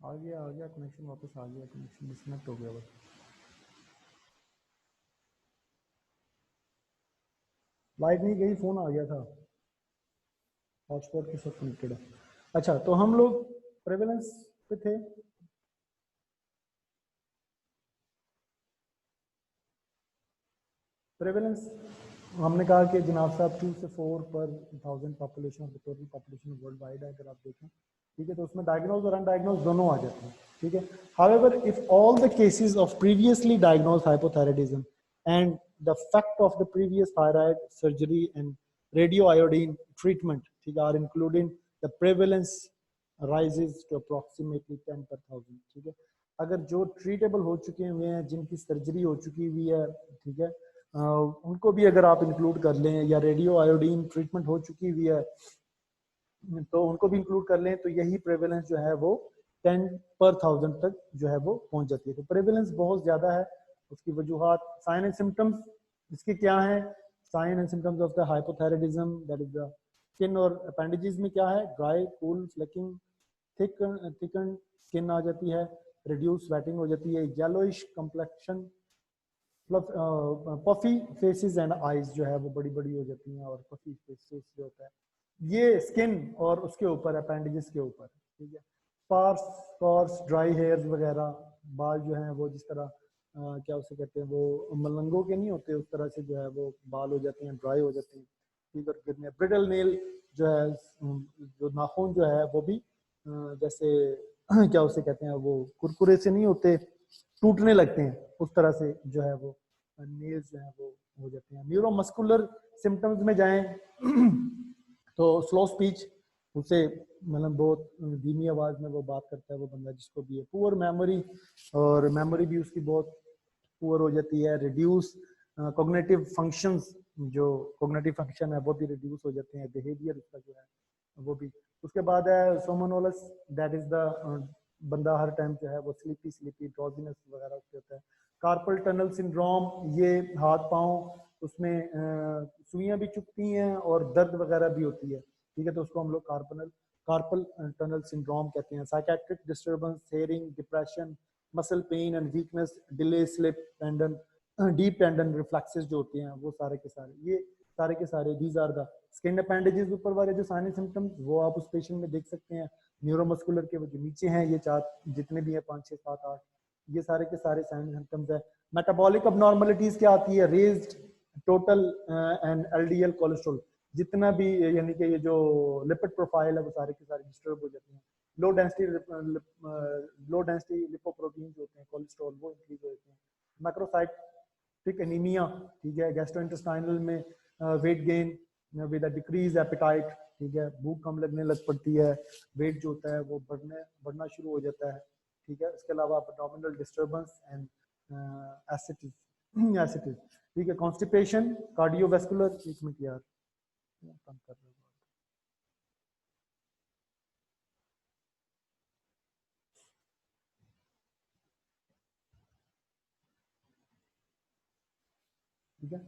आ गया कनेक्शन, वापस आ गया, कनेक्शन डिस्कनेक्ट हो गया बस। लाइट नहीं गई, फोन आ गया था, हॉटस्पॉट के साथ कनेक्टेड है। अच्छा, तो हम लोग प्रेवलेंस पे थे। प्रेवलेंस हमने कहा कि जनाब साहब 2 से 4 पर 1000 population of the total population world wide है, अगर आप देखें, ठीक है, तो उसमें डायग्नोज और अनडायग्नोज दोनों आ जाते हैं, ठीक है। However if all the cases of previously diagnose hypothyroidism and the fact of the previous thyroid surgery and radio iodine treatment, ठीक है, are including the prevalence rises to approximately 10 per 1000, ठीक है। अगर जो ट्रीटेबल हो चुके हुए हैं, जिनकी सर्जरी हो चुकी हुई है, ठीक है, उनको भी अगर आप इंक्लूड कर लें, या रेडियो आयोडीन ट्रीटमेंट हो चुकी हुई है तो उनको भी इंक्लूड कर लें, तो यही प्रेवलेंस जो है वो 10 पर 1000 तक जो है वो पहुंच जाती है। तो प्रेवलेंस बहुत ज्यादा है। उसकी वजूहत, साइन एंड सिम्टम्स इसके क्या है? Sign and symptoms of the hypothyroidism, that is the skin और अपेंडिजेस में क्या है? Dry, cool, flaking, thicken skin आ जाती है, रिड्यूस स्वेटिंग हो जाती है, yellowish complexion, puffy faces and eyes जो है वो बड़ी बड़ी हो जाती हैं, और पफी फेसेस जो होता है ये स्किन और उसके ऊपर अपेंडिजेस के ऊपर, ठीक है। स्पार्स, स्कॉर्स, ड्राई हेयर्स वगैरह, बाल जो हैं वो जिस तरह क्या उसे कहते हैं, वो मलंगों के नहीं होते, उस तरह से जो है वो बाल हो जाते हैं, ड्राई हो जाते हैं, ठीक है, गिरने। ब्रिडल नेल जो है, जो नाखून जो है वो भी जैसे क्या उसे कहते हैं, वो कुरकुरे से नहीं होते, टूटने लगते हैं, उस तरह से जो है वो नेल्स जो है वो हो जाते हैं। न्यूरोमस्कुलर सिम्टम्स में जाएं तो स्लो स्पीच, उसे मतलब बहुत धीमी आवाज में वो बात करता है वो बंदा जिसको भी है। पुअर मेमोरी, और मेमोरी भी उसकी बहुत पुअर हो जाती है। रिड्यूस कॉग्निटिव फंक्शंस, जो कॉग्निटिव फंक्शन है वो भी रिड्यूस हो जाते हैं। बिहेवियर उसका जो है वो भी। उसके बाद है सोमोनोलस, दैट इज द बंदा हर टाइम जो है वो स्लीपी स्लीपी, ड्रॉजीनेस वगैरह उसके होता है। कार्पल टनल सिंड्रोम, ये हाथ पाँव उसमें सुइयां भी चुभती हैं और दर्द वगैरह भी होती है, ठीक है, तो उसको हम लोग कार्पल टनल सिंड्रोम कहते हैं। Psychiatric disturbance, hearing, depression, muscle pain and weakness, delay slip tendon, deep tendon reflexes जो होते हैं वो सारे के सारे, ये सारे के सारे these are the skin appendages. ऊपर वाले जो साइन सिम्टम्स वो आप उस पेशेंट में देख सकते हैं। न्यूरोमस्कुलर के वो जो नीचे हैं, ये चार जितने भी हैं, 5 6 7 8, ये सारे के सारे साइन सिम्टम्स है। मेटाबॉलिक अबनॉर्मलिटीज क्या आती है? Raised total and LDL cholesterol, जितना भी यानी कि ये जो लिपिड प्रोफाइल है वो सारे के सारे डिस्टर्ब हो जाते हैं। लो डेंसिटी लिपोप्रोटीन जो होते हैं, कोलेस्ट्रॉल, वो इंक्रीज हो जाते हैं। मैक्रोसाइटिक एनीमिया, ठीक है, गैस्ट्रोइंटेस्टाइनल में weight gain with a decrease appetite, ठीक है, भूख कम लगने लग पड़ती है, वेट जो होता है वो बढ़ना शुरू हो जाता है, ठीक है। इसके अलावा एब्डोमिनल डिस्टर्बेंस एंड एसिटिस, ठीक है, कॉन्स्टिपेशन, कार्डियोवैस्कुलर, एक मिनट यार काम कर रहे हो, ठीक है।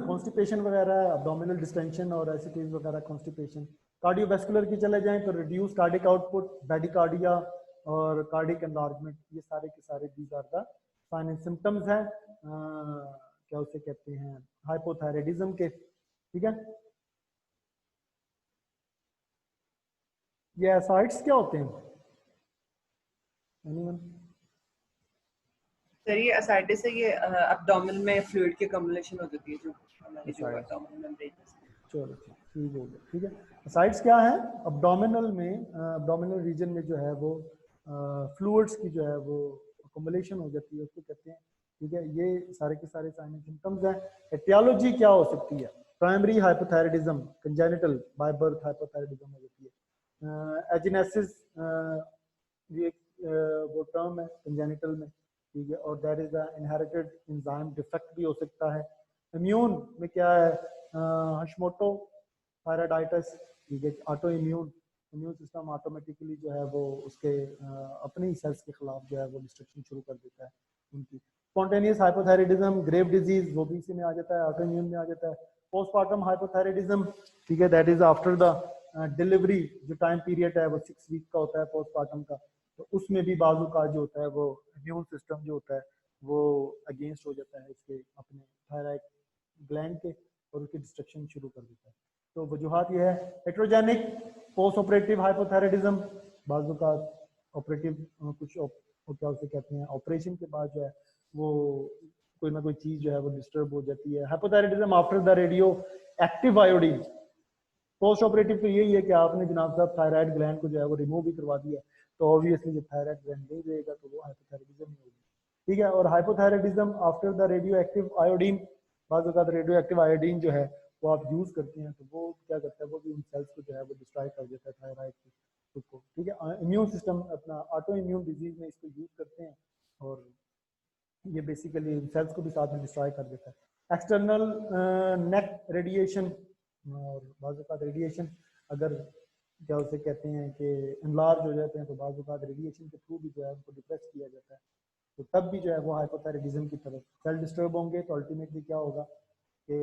कॉन्स्टिपेशन वगैरह, एब्डोमिनल डिस्टेंशन और एसिटिस वगैरह, कॉन्स्टिपेशन। कार्डियोवैस्कुलर की चले जाएं तो रिड्यूस कार्डिक आउटपुट, ब्रैडिकार्डिया और कार्डिक एनलार्जमेंट, ये सारे के सारे these are the sign and symptoms हैं क्या उसे कहते हैं, हाइपोथायराइडिज्म के, ठीक है। ये एसाइड्स क्या होते हैं? एनीवन? सर ये असाइटिस है, ये एब्डोमेन में फ्लूइड की कम्युलेशन हो जाती है जो हमारी जो एसाइड्स, एब्डोमेन मेम्ब्रेन है। चलो ठीक हो गया, ठीक है। एसाइड्स क्या है? अब्डोमिनल में, अब्डोमिनल रीजन में जो है वो फ्लूइड्स की जो है वो अकोमोलेशन हो जाती है, उसको कहते हैं, ठीक है। ये सारे के सारे साइन एंड सिम्टम्स हैं। एटियोलॉजी क्या हो सकती है? Primary hypothyroidism, congenital by birth hypothyroidism हो जाती है। एजिनेसिस, ये वो टर्म है कंजेनिटल में, ठीक है, और that is the inherited enzyme defect भी हो सकता है। इम्यून में क्या है? हशमोटो थायराइडाइटिस, ठीक है, auto immune, immune system automatically जो है वो उसके अपने ही सेल्स के खिलाफ जो है वो डिस्ट्रक्शन शुरू कर देता है उनकी। स्पॉन्टेनियस हाइपोथायराइडिज्म, ग्रेव डिजीज, वो भी इसी में आ जाता है, ऑटो इम्यून में आ जाता है। पोस्टमार्टम हाइपोथायराइडिज्म, ठीक है, that is after the delivery, जो टाइम पीरियड है वो 6 वीक का होता है पोस्टमार्टम का, तो उसमें भी बाजू का जो होता है वो इम्यून सिस्टम जो होता है वो अगेंस्ट हो जाता है इसके अपने थायराइड ग्लैंड के और उसकी डिस्ट्रक्शन शुरू कर देता है। तो वजूहत ये है हेट्रोजेनिक पोस्ट ऑपरेटिव हाइपोथायराइडिज्म, बाजू का ऑपरेटिव कुछ क्या उसे कहते हैं ऑपरेशन के बाद जो है वो कोई ना कोई चीज जो है वो डिस्टर्ब हो जाती है। Hypothyroidism after the radio active iodine, post operative तो यही है कि आपने जनाब साहब थायराइड ग्लैंड को जो है वो रिमूव भी करवा दिया, तो ऑब्वियसली जब थायराइड ग्लैंड नहीं रहेगा तो वो हाइपोथायराइडिज्म नहीं होगी, ठीक है। और hypothyroidism after the radio active iodine, बाज़ औक़ात रेडियो एक्टिव आयोडीन जो है वो आप यूज करते हैं तो वो क्या करता है, वो भी उन सेल्स को जो है वो डिस्ट्रॉय कर देता है थायराइड को, ठीक है। इम्यून सिस्टम अपना ऑटो इम्यून डिजीज में इसको यूज करते हैं और ये बेसिकली सेल्स को भी साथ में डिस्ट्रॉय कर देता है। एक्सटर्नल नेक रेडिएशन, और बाज़ औक़ात रेडिएशन अगर क्या उसे कहते हैं कि इनलार्ज हो जाते हैं तो बाज़ औक़ात रेडिएशन के थ्रू भी जो है उनको डिप्रेस किया जाता है, तो तब भी जो है वो हाइपोथायराइडिज्म की तरफ सेल डिस्टर्ब होंगे तो अल्टीमेटली क्या होगा कि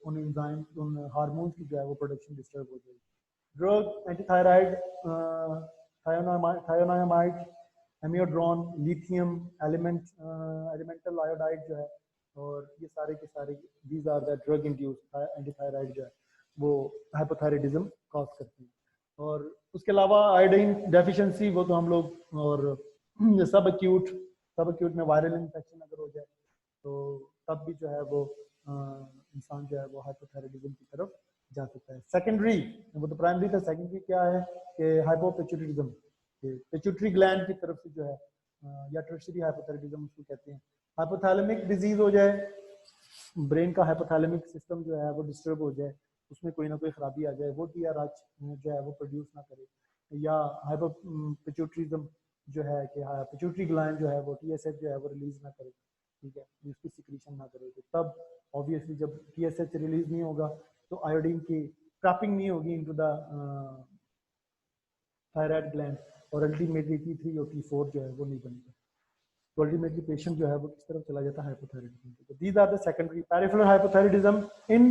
उन एंजाइम उन हार्मोन्स की जो है वो प्रोडक्शन डिस्टर्ब हो जाएगी। Drug antithyroid, thionamide, amiodarone, lithium elemental iodide जो है, और ये सारे के सारे these are the drug induced antithyroid जो है वो हाइपोथायराइडिज्म कॉज करती है। और उसके अलावा आयोडीन डेफिशिएंसी वो तो हम लोग, और सब एक्यूट में वायरल इन्फेक्शन अगर हो जाए तो तब भी जो है वो इंसान जो है वो हाइपोथायराइडिज्म की तरफ जा सकता है। सेकेंडरी, वो तो प्राइमरी था, सेकेंडरी क्या है कि हाइपोपिट्यूटरिज्म, पिट्यूटरी ग्लैंड की तरफ से जो है या टर्शियरी हाइपोथायराइडिज्म उसको कहते हैं। हाइपोथैलेमिक डिजीज हो जाए, ब्रेन का हाइपोथैलेमिक सिस्टम जो है वो डिस्टर्ब हो जाए, उसमें कोई ना कोई खराबी आ जाए, वो TRH जो है वो प्रोड्यूस ना करे, या हाइपोपिट्यूटरिज्म जो है कि पिट्यूटरी ग्लैंड जो है वो TSH जो है वो रिलीज ना करे, ठीक है, उसकी सिक्रीशन ना करे, तो तब ऑब्वियसली जब TSH रिलीज नहीं होगा तो आयोडीन की ट्रैपिंग नहीं होगी इनटू द थायराइड ग्लैंड, और अल्टीमेटली T3 और T4 जो है वो नहीं बनेगा, तो अल्टीमेटली पेशेंट जो है वो किस तरफ चला जाता है हाइपोथायराइडिज्म। तो these are the secondary peripheral hypothyroidism. इन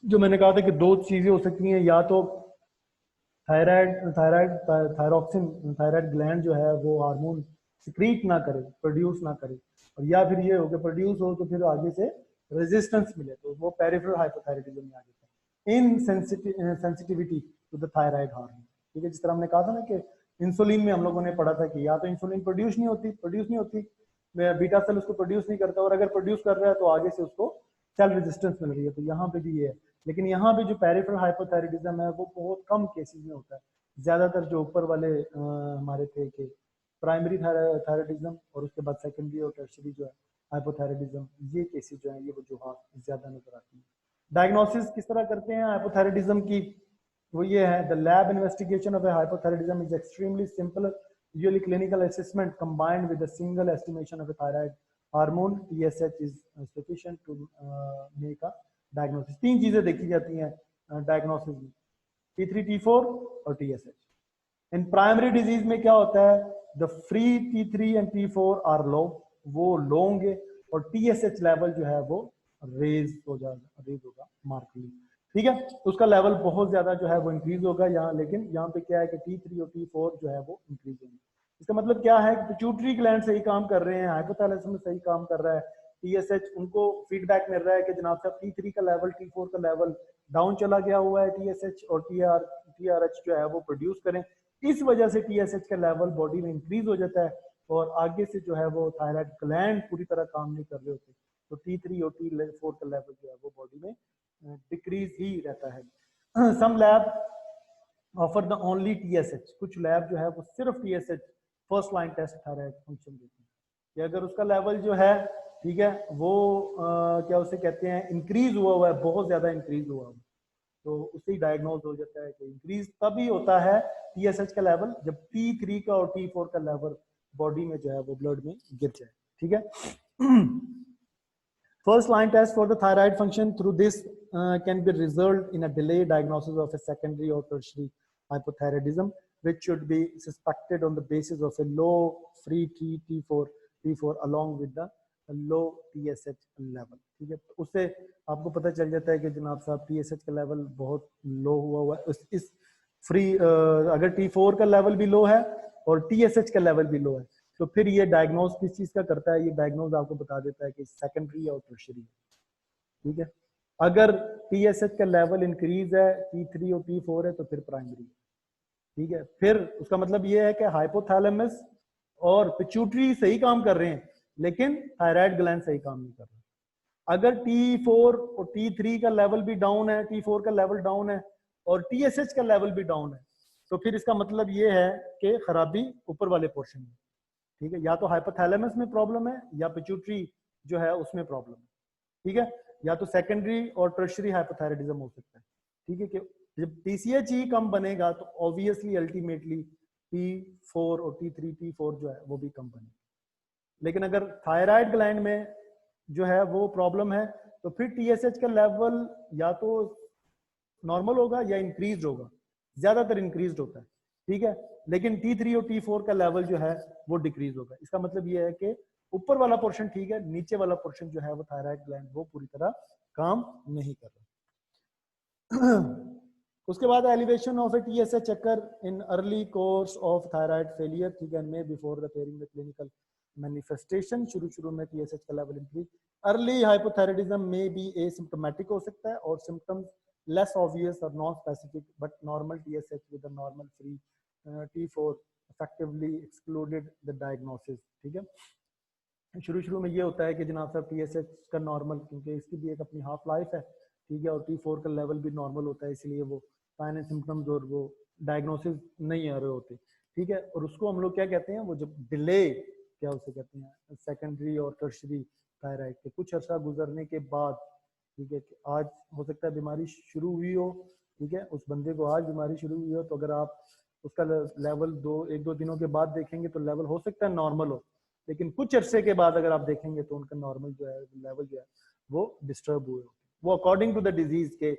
जो मैंने कहा था कि दो चीजें हो सकती हैं, या तो थायरॉक्सिन थायराइड ग्लैंड जो है वो हार्मोन सिक्रीट ना करे, प्रोड्यूस ना करे, और या फिर ये हो कि प्रोड्यूस हो तो फिर आगे से रेजिस्टेंस मिले, तो वो पेरिफेरल हाइपोथायराइडिज्म में आ जाता है। Insensitivity to the thyroid hormone, ठीक है, जिस तरह हमने कहा था ना कि इंसुलिन में हम लोगों ने पढ़ा था कि या तो इंसुलिन प्रोड्यूस नहीं होती, बीटा सेल उसको प्रोड्यूस नहीं करता, और अगर प्रोड्यूस कर रहा है तो आगे से उसको सेल रेजिस्टेंस मिल रही है, तो यहाँ पे भी ये है। लेकिन यहाँ पे जो पेरिफेरल हाइपोथायराइडिज्म है वो बहुत कम केसेस में होता है, ज्यादातर जो ऊपर वाले हमारे थे कि प्राइमरी थायराइडिज्म और उसके बाद सेकेंडरी और टर्शियरी जो है हाइपोथायराइडिज्म, ये केसेस जो है ये वजूहात ज्यादा नजर आती है। डायग्नोसिस किस तरह करते हैं हाइपोथायराइडिज्म की, वो ये है, the lab investigation of hypothyroidism is extremely simple, usually clinical assessment combined with a single estimation of thyroid hormone TSH is sufficient to make a diagnosis. तीन चीजें देखी जाती हैं डायग्नोसिस में, T3 T4 और TSH। इन प्राइमरी डिजीज में क्या होता है, the free T3 and T4 are low, वो लो होंगे, और TSH लेवल जो है वो रेज होगा मार्कली, ठीक है, तो उसका लेवल बहुत ज्यादा जो है वो इंक्रीज होगा यहाँ, लेकिन यहाँ पे क्या है कि T3 और T4 जो है वो इंक्रीज होंगे। इसका मतलब क्या है कि पिट्यूटरी ग्लैंड सही काम कर रहे हैं, हाइपोथैलेमस में सही काम कर रहा है, TSH उनको फीडबैक मिल रहा है कि जनाब साहब T3 का लेवल T4 का लेवल डाउन चला गया हुआ है, TSH और TRH जो है वो प्रोड्यूस करें, इस वजह से TSH का लेवल बॉडी में इंक्रीज हो जाता है, और आगे से जो है वो थायराइड ग्लैंड पूरी तरह काम नहीं कर रहे होते, तो T3 और T4 का लेवल जो है वो बॉडी में डिक्रीज ही रहता है। Some lab offer the only TSH, कुछ लैब जो है वो सिर्फ TSH first line test thyroid function देती है, कि अगर उसका लेवल जो है, ठीक है, वो क्या उसे कहते हैं इंक्रीज हुआ है, बहुत ज्यादा इंक्रीज हुआ है, तो उससे ही डायग्नोज हो जाता है कि इंक्रीज तभी होता है TSH का लेवल जब T3 का और T4 का लेवल बॉडी में जो है वो ब्लड में गिर जाए, ठीक है। First line test for the thyroid function through this can be result in a delayed diagnosis of a secondary or tertiary hypothyroidism, which should be suspected on the basis of a low free T4 along with the low TSH level, ठीक है, तो उससे आपको पता चल जाता है कि जनाब साहब TSH का लेवल बहुत लो हुआ है, इस फ्री अगर T4 का लेवल भी लो है और TSH का लेवल भी लो है, तो फिर ये डायग्नोज किस चीज का करता है, ये डायग्नोज आपको बता देता है कि सेकेंडरी और टर्शियरी, ठीक है। अगर TSH का लेवल इंक्रीज है, T3 और T4 है, तो फिर प्राइमरी, ठीक है। फिर उसका मतलब ये है कि हाइपोथैलेमस और पिट्यूटरी सही काम कर रहे हैं, लेकिन थायराइड ग्लैंड सही काम नहीं कर रहा। अगर T4 और T3 का लेवल भी डाउन है, T4 का लेवल डाउन है और TSH का लेवल भी डाउन है, तो फिर इसका मतलब ये है कि खराबी ऊपर वाले पोर्शन में, ठीक है। या तो हाइपोथैलेमस में प्रॉब्लम है या पिट्यूटरी जो है उसमें प्रॉब्लम है, ठीक है। या तो सेकेंडरी और टर्शियरी हाइपोथायराइडिज्म हो सकता है, ठीक है। कि जब TSH ही कम बनेगा तो ऑब्वियसली अल्टीमेटली T4 और T3 T4 जो है वो भी कम बनेगा। लेकिन अगर थायराइड ग्लैंड में जो है वो प्रॉब्लम है, तो फिर TSH का लेवल या तो नॉर्मल होगा या इंक्रीज होगा, ज्यादातर इंक्रीज होता है, ठीक है। लेकिन T3 और T4 का लेवल जो है वो डिक्रीज होगा। इसका मतलब ये है कि ऊपर वाला पोर्शन ठीक है, नीचे वाला पोर्शन जो है वो थायराइड ग्लैंड वो पूरी तरह काम नहीं कर रहा। उसके बाद elevation of a TSH occur in early course of thyroid failure, ठीक है, may before appearing the clinical manifestation. शुरू में TSH का लेवल इंक्रीज। अर्ली हाइपोथायराइडिज्म में भी एसिम्प्टोमेटिक हो सकता है और symptoms less obvious or non-specific, but normal TSH with a normal free T4 effectively excluded the diagnosis, ठीक है। शुरू में ये होता है कि जनाब साहब TSH का नॉर्मल, क्योंकि इसकी भी एक अपनी हाफ लाइफ है, ठीक है, और T4 का लेवल भी नॉर्मल होता है, इसलिए वो साइन एंड सिम्टम्स और वो डायग्नोसिस नहीं आ रहे होते, ठीक है। और उसको हम लोग क्या कहते हैं, वो जब डिले, क्या उसे कहते हैं, सेकेंडरी और टर्शियरी थायराइड के कुछ अर्सा गुजरने के बाद, ठीक है। आज हो सकता है बीमारी शुरू हुई हो, ठीक है, उस बंदे को आज बीमारी शुरू हुई हो, तो अगर आप उसका लेवल एक दो दिनों के बाद देखेंगे तो लेवल हो सकता है नॉर्मल हो, लेकिन कुछ अरसे के बाद अगर आप देखेंगे तो उनका नॉर्मल जो है लेवल जो है वो डिस्टर्ब हुए, वो अकॉर्डिंग टू द डिजीज के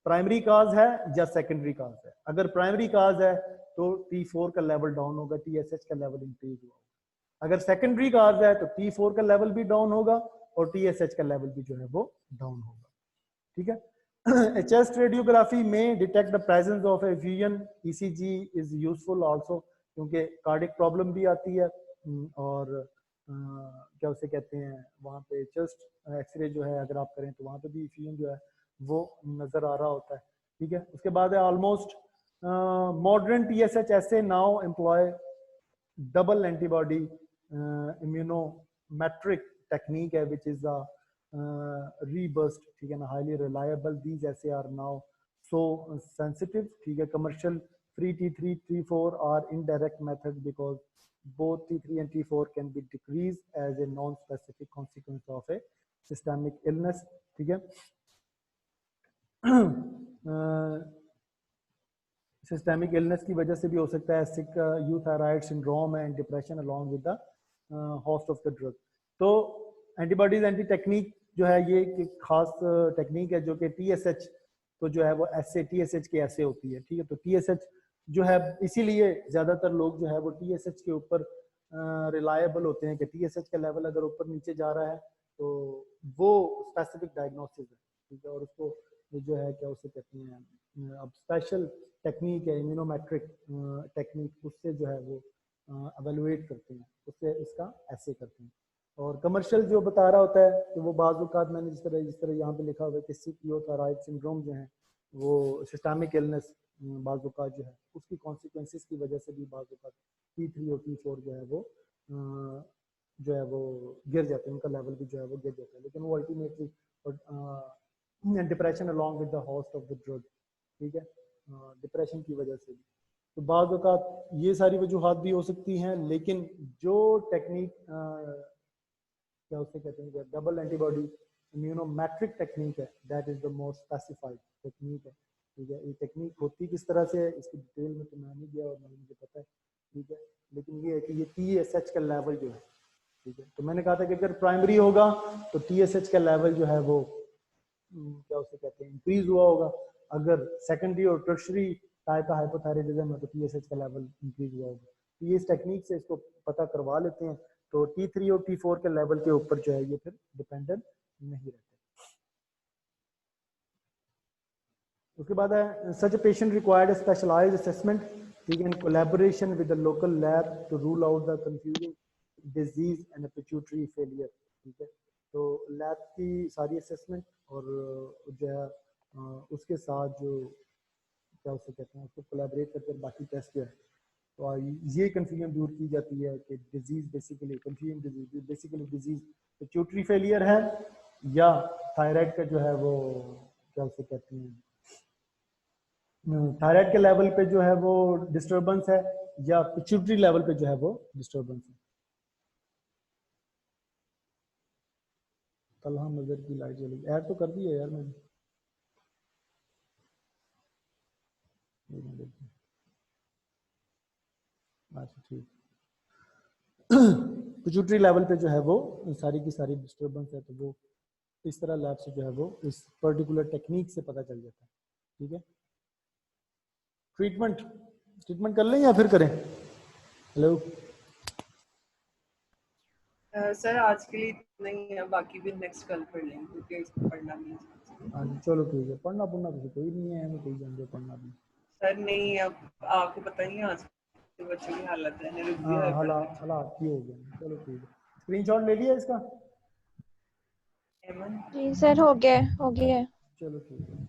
प्राइमरी काज है या सेकेंडरी काज है। अगर प्राइमरी काज है तो T4 का लेवल डाउन होगा, TSH का लेवल इंक्रीज हुआ। अगर सेकेंडरी काज है तो T4 का लेवल भी डाउन होगा और TSH का लेवल भी जो है वो डाउन होगा, ठीक है। चेस्ट रेडियोग्राफी में detect the presence of A effusion, ECG is useful also, क्योंकि कार्डिक प्रॉब्लम भी आती है और क्या उसे कहते हैं, वहाँ पे चेस्ट एक्सरे जो है अगर आप करें तो वहाँ पे भी effusion जो है वो नजर आ रहा होता है, ठीक है। उसके बाद है almost modern TSH assays now employ double antibody immunometric technique है, विच इज द रीबर्स्ट, ठीक है ना, highly reliable. These assays are now so sensitive, ठीक है। Commercial free T3 T4 are indirect method because both T3 and T4 can be decreased as a non-specific consequence of a systemic illness, ठीक है। Systemic illness की वजह से भी हो सकता है, sick euthyroid syndrome and depression along with the host of the drug. तो एंटीबॉडीज एंटी टेक्निक जो है ये एक खास टेक्निक है जो कि TSH तो जो है वो ऐसे TSH के ऐसे होती है, ठीक है। तो TSH जो है इसीलिए ज्यादातर लोग जो है वो TSH के ऊपर रिलायबल होते हैं कि TSH का लेवल अगर ऊपर नीचे जा रहा है तो वो स्पेसिफिक डायग्नोसिस है, ठीक है। और उसको जो है क्या उसे कहते हैं, अब स्पेशल टेक्निक है इम्यूनोमेट्रिक टेक्निक, उससे जो है वो एवेलुएट करते हैं, उससे इसका ऐसे करते हैं। और कमर्शियल जो बता रहा होता है कि वो बाज़ मैंने जिस तरह यहाँ पे लिखा हुआ है कि सिक यूथायराइड सिंड्रोम जो है वो सिस्टमिक इलनेस बाज़ जो है उसकी कॉन्सिक्वेंसेस की वजह से भी बाज़ T3 और T4 जो है वो गिर जाते हैं, उनका लेवल भी जो है वो गिर जाता है, लेकिन वो ultimately depression along with the host of the drug, ठीक है, डिप्रेशन की वजह से भी। तो बाज़ औक़ात ये सारी वजूहात भी हो सकती हैं, लेकिन जो टेक्निक क्या उसे कहते हैं डबल एंटीबॉडी इम्यूनोमेट्रिक टेक्निक है, that is the most specified technique है, ठीक है। ये टेक्निक होती किस तरह से है इसकी डिटेल में तो मैं नहीं गया और मुझे पता है, ठीक है, लेकिन ये है कि ये TSH का लेवल जो है, ठीक है। तो मैंने कहा था कि अगर प्राइमरी होगा तो TSH का लेवल जो है वो क्या उसे कहते हैं इंक्रीज हुआ होगा, अगर सेकेंडरी और टर्शियरी टाइप का हाइपोथायराइडिज्म है तो TSH का लेवल इंक्रीज हुआ होगा। तो ये इस टेक्निक से इसको पता करवा लेते हैं, तो T3 और T4 के लेवल के ऊपर जो है ये फिर डिपेंडेंट नहीं रहते। उसके बाद है such patient required specialised assessment, ठीक है, collaboration with the local lab to rule out the confusing disease and pituitary failure. ठीक है, तो लैब की सारी असेसमेंट और जो है उसके साथ जो क्या उसे कहते हैं, उसको कोलैबोरेट करके बाकी टेस्ट जो है तो ये कंफ्यूजन दूर की जाती है कि disease basically confusion disease basically disease pituitary failure है या थायराइड का जो है वो क्या उसे कहते हैं, थायराइड के लेवल पे जो है वो डिस्टरबेंस है या पिट्यूटरी लेवल पे जो है वो डिस्टरबेंस है। तलहा नजर की लाइट जली, ऐड तो कर दी है यार मैंने। अच्छा ठीक, पिट्यूटरी लेवल पे जो है वो सारी की सारी डिस्टरबेंस है, तो वो इस तरह लैब से जो है वो इस पर्टिकुलर टेक्निक से पता चल जाता है। ठीक है, ट्रीटमेंट ट्रीटमेंट कर लें या फिर करें? हेलो सर आज के लिए इतना ही है, बाकी भी नेक्स्ट कल पढ़ लेंगे क्योंकि इसको पढ़ना भी है। हाँ जी, चलो ठीक है, पढ़ना पढ़ना तो कोई नहीं है, मैं कहीं जाएंगे पढ़ना भी। सर नहीं, अब आपको पता नहीं आज के बच्चों की हालत है, रुक हाँ गया है पढ़ना। हालात की हो गया, चलो ठीक है। स्क्रीनशॉट ले लिया इसका? एमन जी सर, हो गया है। चलो ठीक है।